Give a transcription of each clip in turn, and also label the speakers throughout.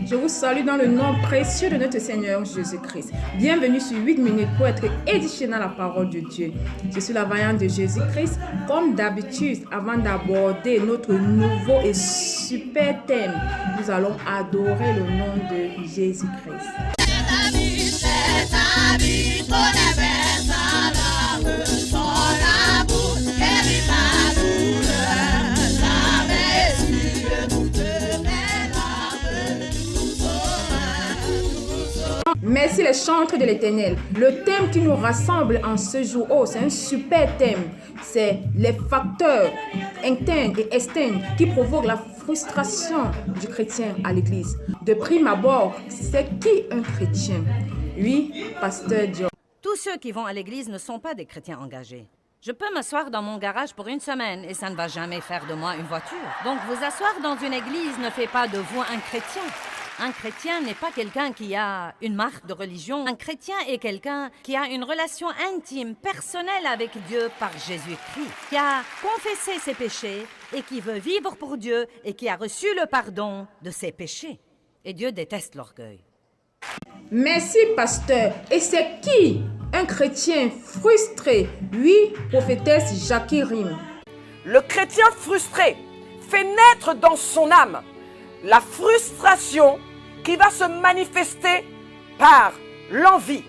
Speaker 1: Je vous salue dans le nom précieux de notre Seigneur Jésus-Christ. Bienvenue sur 8 minutes pour être édifié dans la parole de Dieu. Je suis la variante de Jésus-Christ. Comme d'habitude, avant d'aborder notre nouveau et super thème, nous allons adorer le nom de Jésus-Christ. Merci les chantres de l'Éternel. Le thème qui nous rassemble en ce jour, c'est un super thème. C'est les facteurs internes et externes qui provoquent la frustration du chrétien à l'église. De prime abord, c'est qui un chrétien? Oui, pasteur Dieu.
Speaker 2: Tous ceux qui vont à l'église ne sont pas des chrétiens engagés. Je peux m'asseoir dans mon garage pour une semaine et ça ne va jamais faire de moi une voiture. Donc vous asseoir dans une église ne fait pas de vous un chrétien. Un chrétien n'est pas quelqu'un qui a une marque de religion. Un chrétien est quelqu'un qui a une relation intime, personnelle avec Dieu par Jésus-Christ, qui a confessé ses péchés et qui veut vivre pour Dieu et qui a reçu le pardon de ses péchés. Et Dieu déteste l'orgueil.
Speaker 1: Merci, pasteur. Et c'est qui un chrétien frustré? Oui, prophétesse Jackie Rim.
Speaker 3: Le chrétien frustré fait naître dans son âme la frustration qui va se manifester par l'envie,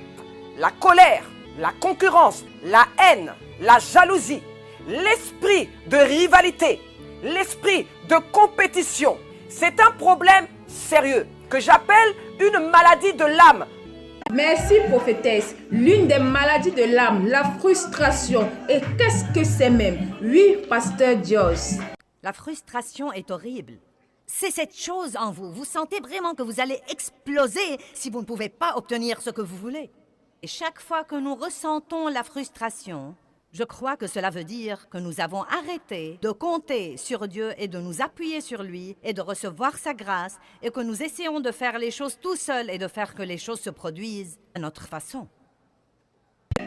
Speaker 3: la colère, la concurrence, la haine, la jalousie, l'esprit de rivalité, l'esprit de compétition. C'est un problème sérieux que j'appelle une maladie de l'âme.
Speaker 1: Merci, prophétesse. L'une des maladies de l'âme, la frustration. Et qu'est-ce que c'est même? Oui, pasteur Dios.
Speaker 2: La frustration est horrible. C'est cette chose en vous. Vous sentez vraiment que vous allez exploser si vous ne pouvez pas obtenir ce que vous voulez. Et chaque fois que nous ressentons la frustration, je crois que cela veut dire que nous avons arrêté de compter sur Dieu et de nous appuyer sur lui et de recevoir sa grâce et que nous essayons de faire les choses tout seuls et de faire que les choses se produisent à notre façon.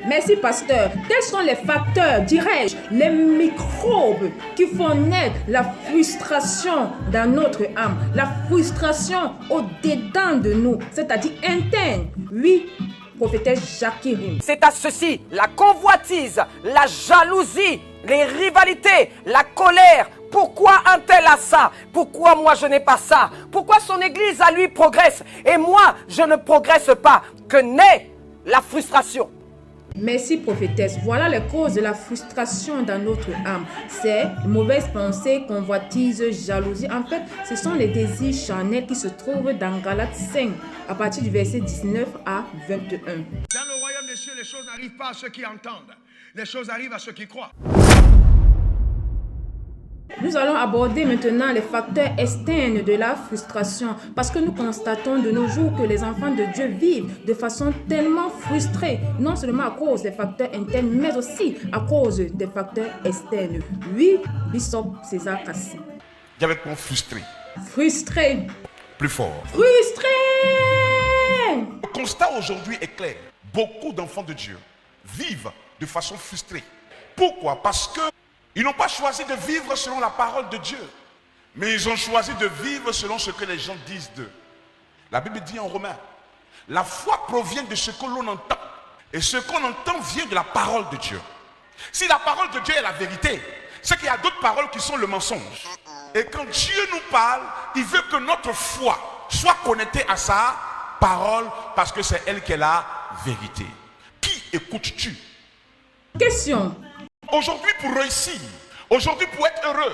Speaker 1: Merci, pasteur. Quels sont les facteurs, dirais-je, les microbes qui font naître la frustration dans notre âme, la frustration au-dedans de nous, c'est-à-dire interne? Oui, prophétesse Jackie Rim.
Speaker 3: C'est à ceci, la convoitise, la jalousie, les rivalités, la colère. Pourquoi un tel a ça? Pourquoi moi je n'ai pas ça? Pourquoi son église à lui progresse et moi je ne progresse pas? Que naît la frustration?
Speaker 1: Merci, prophétesse. Voilà les causes de la frustration dans notre âme. C'est mauvaise pensée, convoitise, jalousie. En fait, ce sont les désirs charnels qui se trouvent dans Galates 5, à partir du verset 19 à 21.
Speaker 4: Dans le royaume des cieux, les choses n'arrivent pas à ceux qui entendent. Les choses arrivent à ceux qui croient.
Speaker 1: Nous allons aborder maintenant les facteurs externes de la frustration parce que nous constatons de nos jours que les enfants de Dieu vivent de façon tellement frustrée, non seulement à cause des facteurs internes, mais aussi à cause des facteurs externes. Oui, Bishop César Kassi.
Speaker 4: Diabètement frustré.
Speaker 1: Frustré.
Speaker 4: Plus fort.
Speaker 1: Frustré.
Speaker 4: Le constat aujourd'hui est clair. Beaucoup d'enfants de Dieu vivent de façon frustrée. Pourquoi? Parce que ils n'ont pas choisi de vivre selon la parole de Dieu, mais ils ont choisi de vivre selon ce que les gens disent d'eux. La Bible dit en Romains, la foi provient de ce que l'on entend, et ce qu'on entend vient de la parole de Dieu. Si la parole de Dieu est la vérité, c'est qu'il y a d'autres paroles qui sont le mensonge. Et quand Dieu nous parle, il veut que notre foi soit connectée à sa parole, parce que c'est elle qui est la vérité. Qui écoutes-tu?
Speaker 1: Question.
Speaker 4: Aujourd'hui, pour réussir, aujourd'hui, pour être heureux,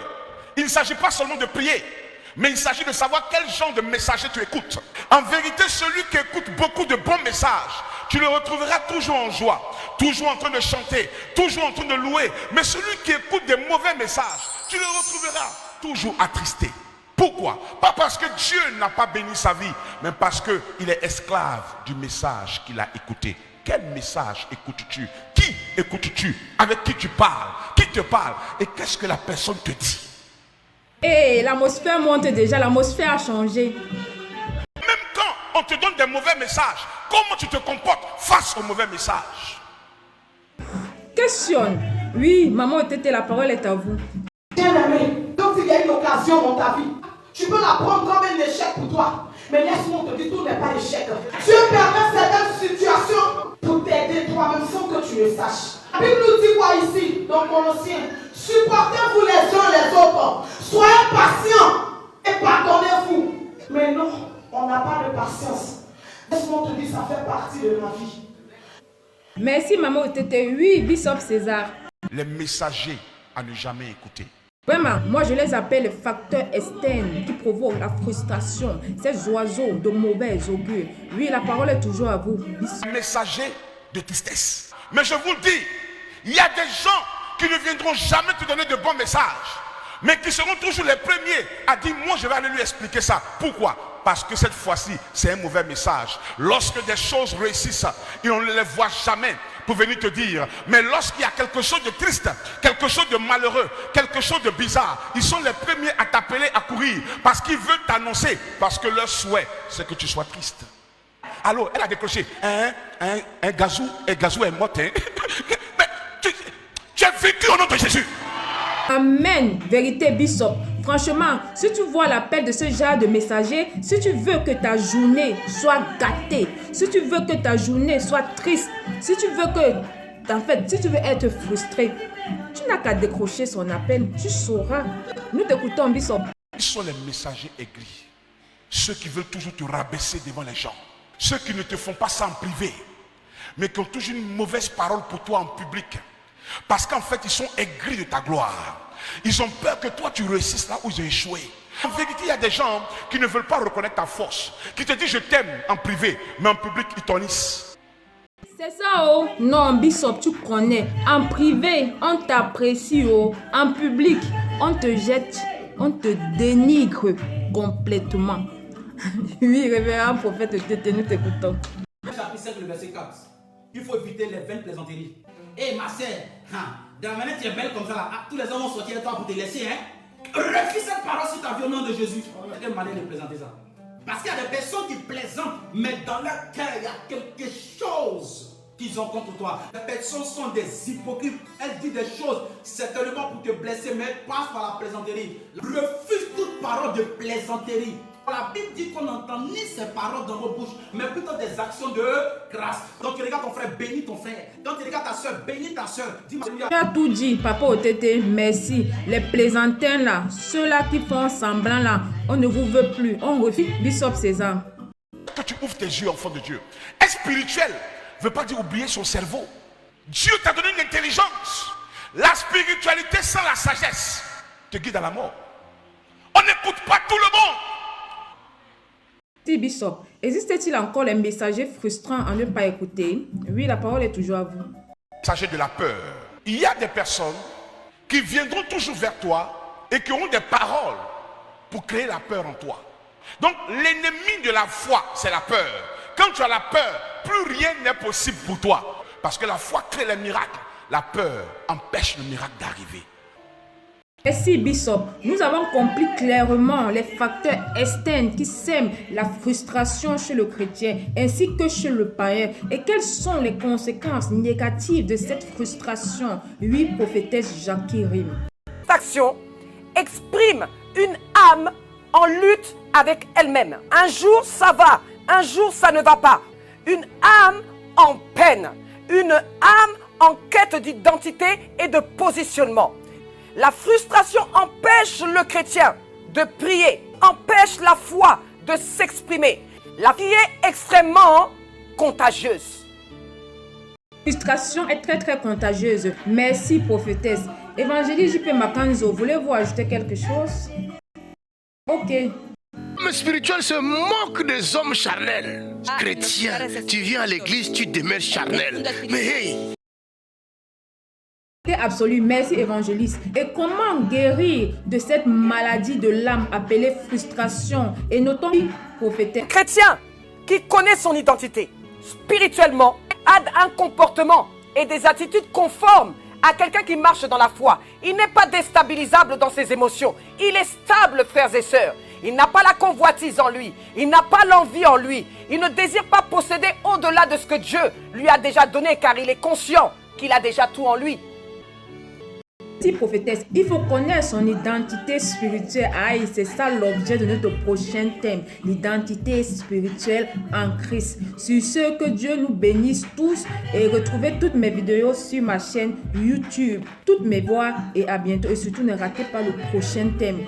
Speaker 4: il ne s'agit pas seulement de prier, mais il s'agit de savoir quel genre de messager tu écoutes. En vérité, celui qui écoute beaucoup de bons messages, tu le retrouveras toujours en joie, toujours en train de chanter, toujours en train de louer. Mais celui qui écoute des mauvais messages, tu le retrouveras toujours attristé. Pourquoi? Pas parce que Dieu n'a pas béni sa vie, mais parce qu'il est esclave du message qu'il a écouté. Quel message écoutes-tu? Qui écoutes-tu? Avec qui tu parles? Qui te parle? Et qu'est-ce que la personne te dit?
Speaker 1: Et l'atmosphère monte déjà, l'atmosphère a changé.
Speaker 4: Même quand on te donne des mauvais messages, comment tu te comportes face aux mauvais messages?
Speaker 1: Question. Oui, maman Tété, la parole est à vous.
Speaker 5: Bien-aimé, quand il y a une occasion dans ta vie, tu peux la prendre comme un échec pour toi. Mais laisse-moi te dire, tout n'est pas échec. Dieu permet certaines situations pour t'aider toi-même sans que tu le saches. La Bible nous dit quoi ici, dans Colossiens? Supportez-vous les uns les autres. Soyez patients et pardonnez-vous. Mais non, on n'a pas de patience. Laisse-moi te dire, ça fait partie de ma vie.
Speaker 1: Merci, maman Otete. Oui, Bishop César.
Speaker 4: Les messagers à ne jamais écouter.
Speaker 1: Vraiment, moi je les appelle les facteurs externes qui provoquent la frustration. Ces oiseaux de mauvais augure. Oui, la parole est toujours à vous.
Speaker 4: Messagers de tristesse. Mais je vous le dis, il y a des gens qui ne viendront jamais te donner de bons messages, mais qui seront toujours les premiers à dire, moi je vais aller lui expliquer ça. Pourquoi? Parce que cette fois-ci, c'est un mauvais message. Lorsque des choses réussissent, et on ne les voit jamais pour venir te dire. Mais lorsqu'il y a quelque chose de triste, quelque chose de malheureux, quelque chose de bizarre, ils sont les premiers à t'appeler à courir parce qu'ils veulent t'annoncer, parce que leur souhait, c'est que tu sois triste. Alors, elle a décroché. Gazou est mort. Hein? Mais tu as vécu au nom de Jésus.
Speaker 1: Amen, vérité Bishop. Franchement, si tu vois l'appel de ce genre de messager, si tu veux que ta journée soit gâtée, si tu veux que ta journée soit triste, si tu veux si tu veux être frustré, tu n'as qu'à décrocher son appel, tu sauras. Nous t'écoutons, Bishop.
Speaker 4: Ils sont les messagers aigris, ceux qui veulent toujours te rabaisser devant les gens, ceux qui ne te font pas ça en privé, mais qui ont toujours une mauvaise parole pour toi en public. Parce qu'en fait, ils sont aigris de ta gloire. Ils ont peur que toi, tu réussisses là où ils ont échoué. En vérité, il y a des gens qui ne veulent pas reconnaître ta force, qui te disent je t'aime en privé, mais en public, ils t'honnissent.
Speaker 1: C'est ça, oh. Non, Bishop, tu connais. En privé, on t'apprécie, oh. En public, on te jette, on te dénigre complètement. Oui, révérend prophète, nous t'écoutons.
Speaker 6: Chapitre 5, le verset 4. Il faut éviter les vaines plaisanteries. Hé, ma sœur, de la manière que tu es belle comme ça, là, tous les hommes vont sortir de toi pour te laisser. Refuse cette parole sur ta vie au nom de Jésus. Quelle manière de présenter ça? Parce qu'il y a des personnes qui plaisantent, mais dans leur cœur, il y a quelque chose qu'ils ont contre toi. Les personnes sont des hypocrites. Elles disent des choses certainement pour te blesser, mais elles passent par la plaisanterie. Refuse toute parole de plaisanterie. La Bible dit qu'on n'entend ni ces paroles dans vos bouches, mais plutôt des actions de grâce. Donc tu regardes ton frère, bénis ton frère. Donc tu regardes ta soeur, bénis ta soeur. Dis-moi.
Speaker 1: Tu as tout dit, papa Otete, merci. Les plaisantins là, ceux-là qui font semblant là, on ne vous veut plus. On refuse. Bishop César.
Speaker 4: Que tu ouvres tes yeux, enfant de Dieu. Être spirituel ne veut pas dire oublier son cerveau. Dieu t'a donné une intelligence. La spiritualité sans la sagesse te guide à la mort. On n'écoute pas tout le monde.
Speaker 1: Si Bishop, existe-t-il encore les messagers frustrants à ne pas écouter? Oui, la parole est toujours à vous.
Speaker 4: Messager de la peur. Il y a des personnes qui viendront toujours vers toi et qui auront des paroles pour créer la peur en toi. Donc l'ennemi de la foi, c'est la peur. Quand tu as la peur, plus rien n'est possible pour toi. Parce que la foi crée les miracles. La peur empêche le miracle d'arriver.
Speaker 1: Merci Bishop, nous avons compris clairement les facteurs externes qui sèment la frustration chez le chrétien ainsi que chez le païen et quelles sont les conséquences négatives de cette frustration. Oui, prophétesse Jackie Rim.
Speaker 3: Cette action exprime une âme en lutte avec elle-même. Un jour ça va, un jour ça ne va pas. Une âme en peine, une âme en quête d'identité et de positionnement. La frustration empêche le chrétien de prier, empêche la foi de s'exprimer. La vie est extrêmement contagieuse.
Speaker 1: La frustration est très contagieuse. Merci prophétesse. Évangéliste J.P. Makanzo, voulez-vous ajouter quelque chose? Ok.
Speaker 7: L'homme spirituel se moque des hommes charnels. Chrétien, tu viens à l'église, tu demeures charnel. Mais hey!
Speaker 1: Absolu, merci évangéliste. Et comment guérir de cette maladie de l'âme appelée frustration? Et notons prophétesse.
Speaker 3: Chrétien qui connaît son identité spirituellement a un comportement et des attitudes conformes à quelqu'un qui marche dans la foi. Il n'est pas déstabilisable dans ses émotions. Il est stable, frères et sœurs. Il n'a pas la convoitise en lui. Il n'a pas l'envie en lui. Il ne désire pas posséder au-delà de ce que Dieu lui a déjà donné car il est conscient qu'il a déjà tout en lui.
Speaker 1: petite prophétesse. Il faut connaître son identité spirituelle. Aïe, c'est ça l'objet de notre prochain thème. L'identité spirituelle en Christ. Sur ce, que Dieu nous bénisse tous et retrouvez toutes mes vidéos sur ma chaîne YouTube, toutes mes voix et à bientôt. Et surtout, ne ratez pas le prochain thème.